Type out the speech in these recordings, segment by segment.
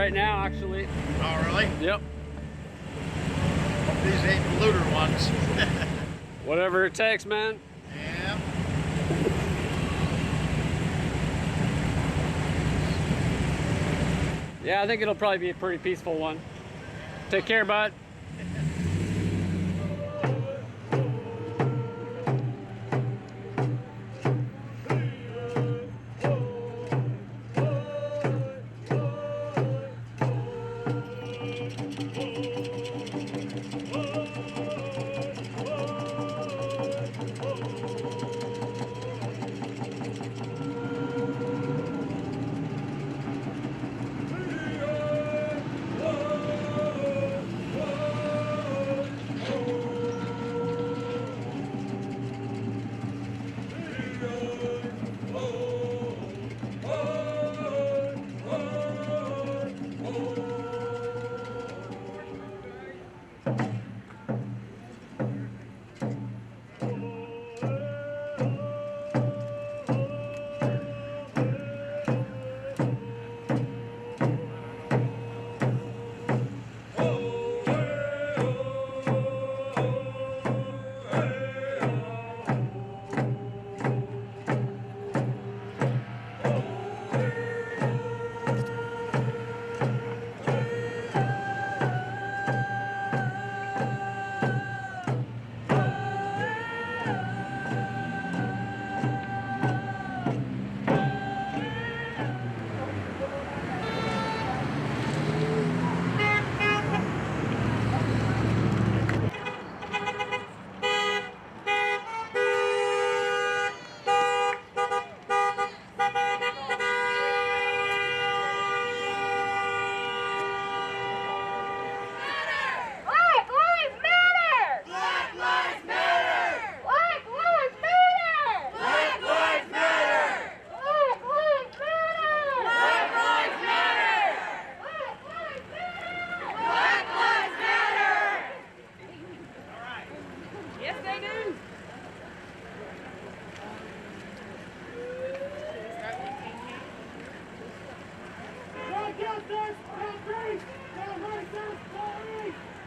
right now, actually. Oh, really? Yep. Hope these ain't polluter ones. Whatever it takes, man. Yeah. Yeah, I think it'll probably be a pretty peaceful one. Take care, bud.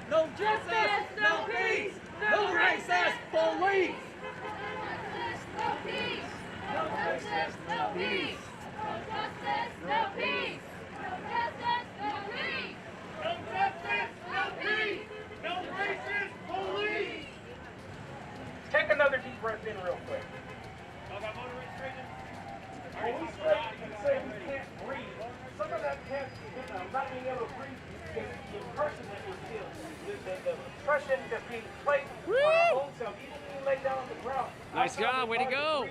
No justice, no peace. No racist police. No peace. No justice, no peace. No justice, no peace. No justice, no peace. No justice, no peace. No racist police. Take another deep breath in real quick. Y'all got motor registration? Police say we can't breathe. Some of that can't, not being able to breathe is the impression that we're feeling. The impression that's being placed on our own self, even when we lay down on the ground. Nice job, way to go.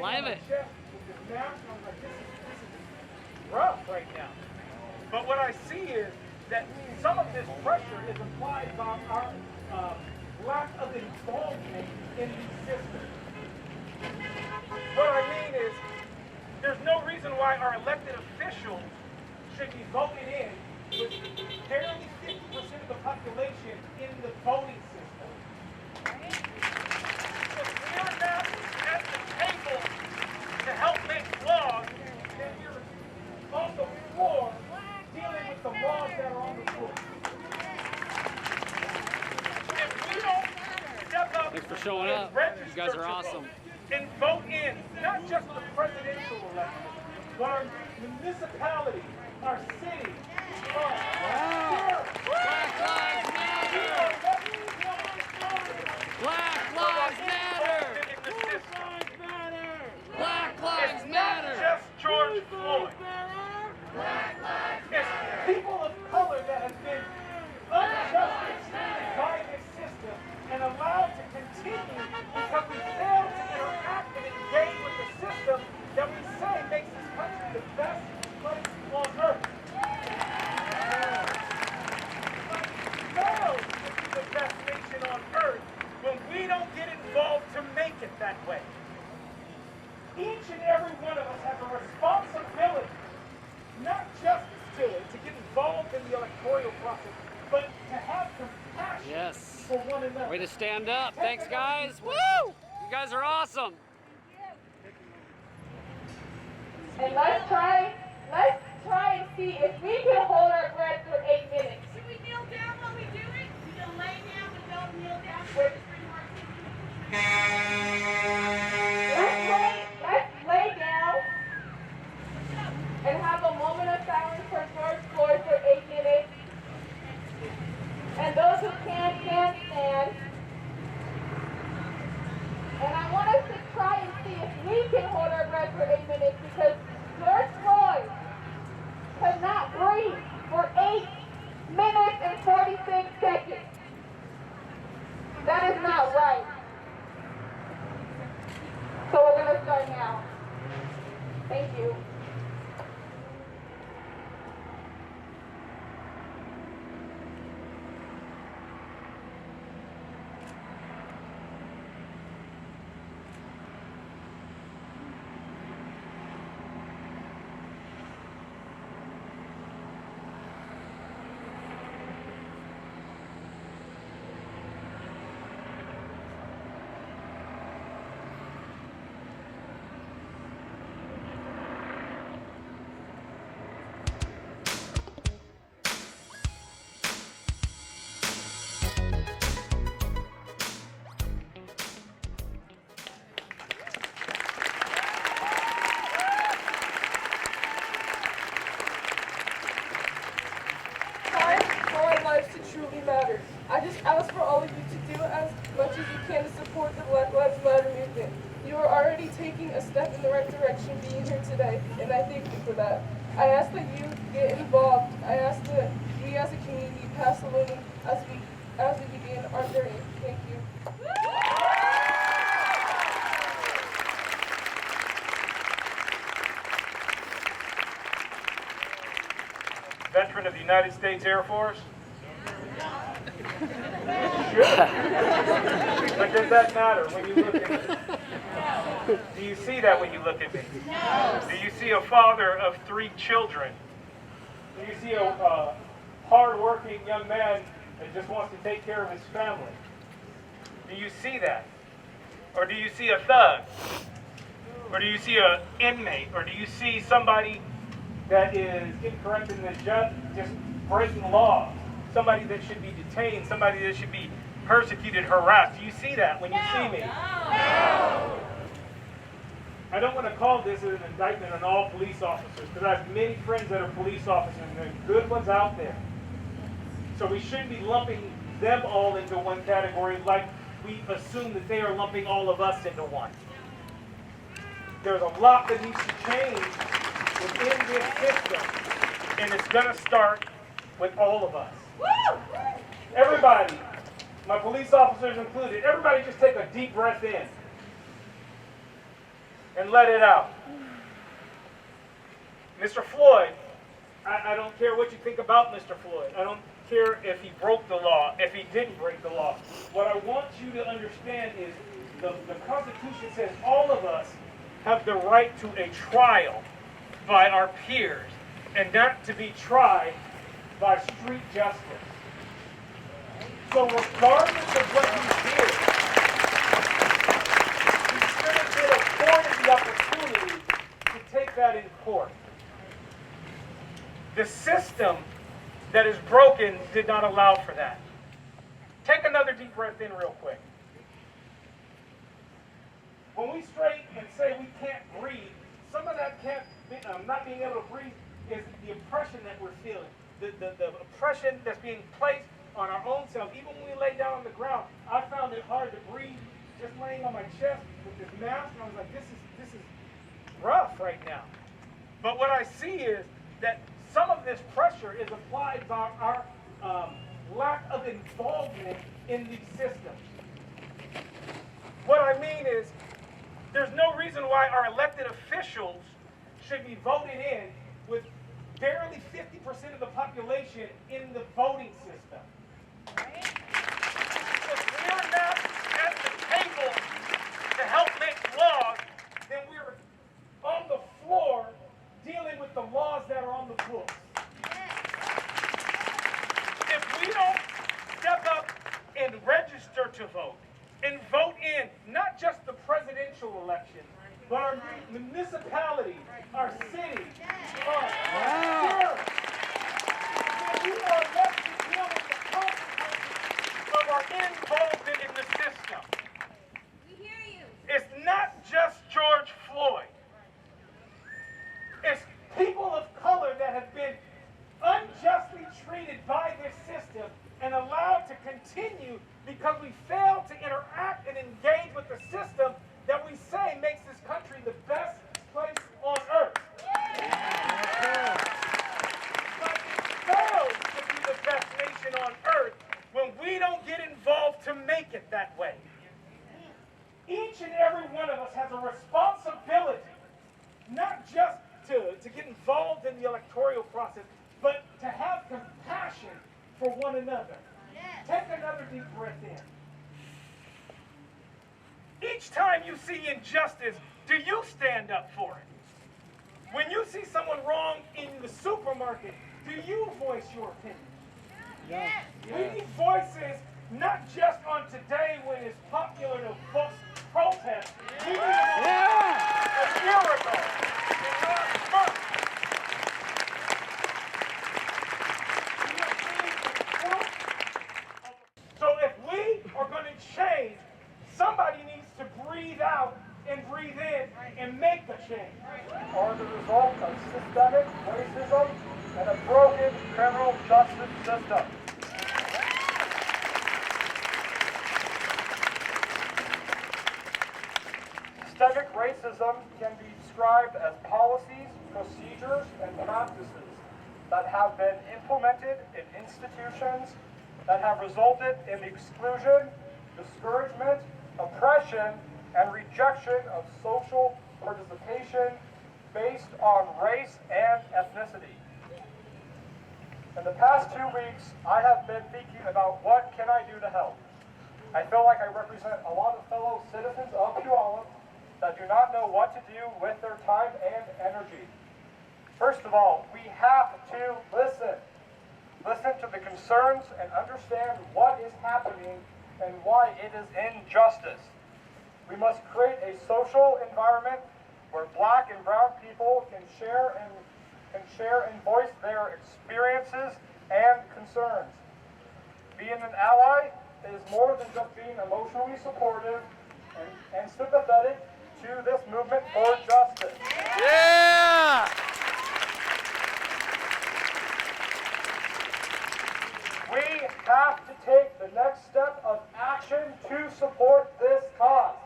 Live it. This is rough right now. But what I see is that some of this pressure is applied by our lack of involvement in these systems. What I mean is, there's no reason why our elected officials should be voted in with barely 50% of the population in the voting system. If we're not at the table to help make laws, then you're on the floor dealing with the laws that are on the floor. If we don't step up, Thanks for showing up. You guys are awesome. And vote in not just the presidential election, but our municipality, our city, our Black Lives Matter! Black Lives Matter! Black Lives It's Matter! not just George Floyd. It's people of color that have been unjustly treated by this system and allowed to continue because we fail to interact and engage with the system that we say makes this country the best place on earth. But we fail to be the best nation on earth when we don't get involved to make it that way. Each and every one of us has a responsibility, not just to get involved in the electoral process, but to have compassion Yes. for one another. Way to stand up. Thanks, guys. Woo! You guys are awesome. And let's try and see if we can hold our breath for 8 minutes. Should we kneel down while we do it? We can lay down, but don't kneel down. Wait. Let's lay down and have a moment of silence for George Floyd for 8 minutes. And those who can stand. And I want us to try and see if we can hold our breath for 8 minutes, because George Floyd could not breathe for 8 minutes and 46 seconds. That is not right. So we're going to start now. Thank you. To truly matter. I just ask for all of you to do as much as you can to support the Black Lives Matter movement. You are already taking a step in the right direction being here today, and I thank you for that. I ask that you get involved. I ask that we as a community pass along as we begin our journey. Thank you. Veteran of the United States Air Force? Sure. But does that matter when you look at me? Do you see that when you look at me? Do you see a father of 3 children? Do you see a hard-working young man that just wants to take care of his family? Do you see that? Or do you see a thug? Or do you see an inmate? Or do you see somebody that is incorrect in the just breaking laws? Somebody that should be detained, somebody that should be persecuted, harassed. Do you see that when you see me? No. I don't want to call this an indictment on all police officers, because I have many friends that are police officers, and there are good ones out there. So we shouldn't be lumping them all into one category like we assume that they are lumping all of us into one. There's a lot that needs to change within this system, and it's going to start with all of us. Everybody, my police officers included, everybody just take a deep breath in and let it out. Mr. Floyd, I don't care what you think about Mr. Floyd. I don't care if he broke the law, if he didn't break the law. What I want you to understand is the Constitution says all of us have the right to a trial by our peers and not to be tried by street justice. So regardless of what you did, you should have been afforded the opportunity to take that in court. The system that is broken did not allow for that. Take another deep breath in real quick. When we straight and say we can't breathe, some of that not being able to breathe is the oppression that we're feeling. The oppression that's being placed on our own self. Even when we lay down on the ground, I found it hard to breathe just laying on my chest with this mask, and I was like, this is rough right now. But what I see is that some of this pressure is applied by our lack of involvement in these systems. What I mean is, there's no reason why our elected officials should be voted in with barely 50% of the population in the voting system. If we're not at the table to help make laws, then we're on the floor dealing with the laws that are on the books. If we don't step up and register to vote, and vote in not just the presidential election, but our municipalities, our cities, our sheriffs. We are left to deal with the consequences of our involvement in the system. We hear you. It's not just George Floyd. It's people of color that have been unjustly treated by this system and allowed to continue because we fail to interact and engage with the system that we say makes this country the best place on earth. But it fails to be the best nation on earth when we don't get involved to make it that way. Each and every one of us has a responsibility, not just to get involved in the electoral process, but to have compassion for one another. Yes. Take another deep breath in. Each time you see injustice, do you stand up for it? When you see someone wrong in the supermarket, do you voice your opinion? Yes. We need voices not just on today when it's popular to protest. We need them a year ago, and last month. So if we are going to change, somebody needs to breathe out and breathe in and make the change. Are the result of systemic racism and a broken criminal justice system. Systemic racism can be described as policies, procedures, and practices that have been implemented in institutions that have resulted in the exclusion, discouragement, oppression, and rejection of social participation based on race and ethnicity. In the past 2 weeks, I have been thinking about what can I do to help. I feel like I represent a lot of fellow citizens of Puyallup that do not know what to do with their time and energy. First of all, we have to listen. Listen to the concerns and understand what is happening and why it is injustice. We must create a social environment where Black and brown people can share and voice their experiences and concerns. Being an ally is more than just being emotionally supportive and sympathetic to this movement for justice. Yeah! We have to take the next step of action to support this cause.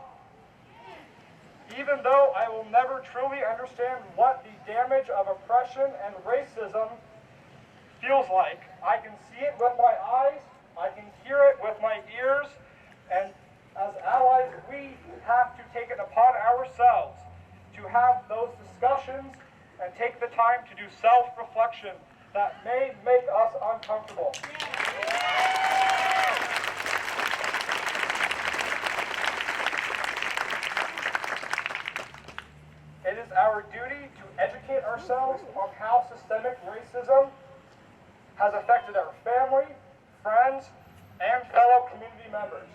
Even though I will never truly understand what the damage of oppression and racism feels like, I can see it with my eyes, I can hear it with my ears, and as allies, we have to take it upon ourselves to have those discussions and take the time to do self-reflection that may make us uncomfortable. It is our duty to educate ourselves on how systemic racism has affected our family, friends, and fellow community members.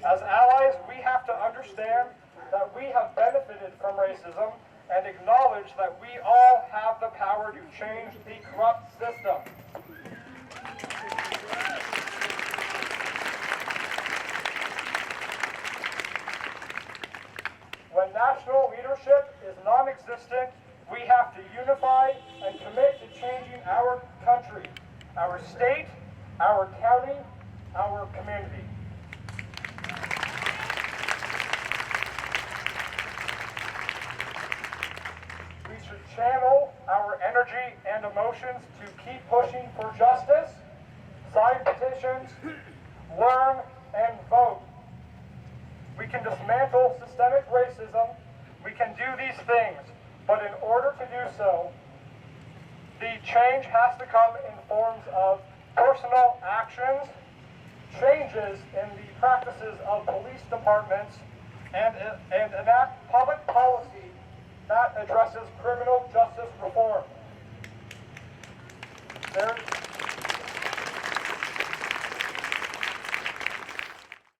As allies, we have to understand that we have benefited from racism and acknowledge that we all have the power to change the corrupt system. When national leadership is non-existent, we have to unify and commit to changing our country, our state, our county, our community. We should channel our energy and emotions to keep pushing for justice, sign petitions, learn, and vote. We can dismantle systemic racism. We can do these things. But in order to do so, the change has to come in forms of personal actions, changes in the practices of police departments, and enact public policy that addresses criminal justice reform. There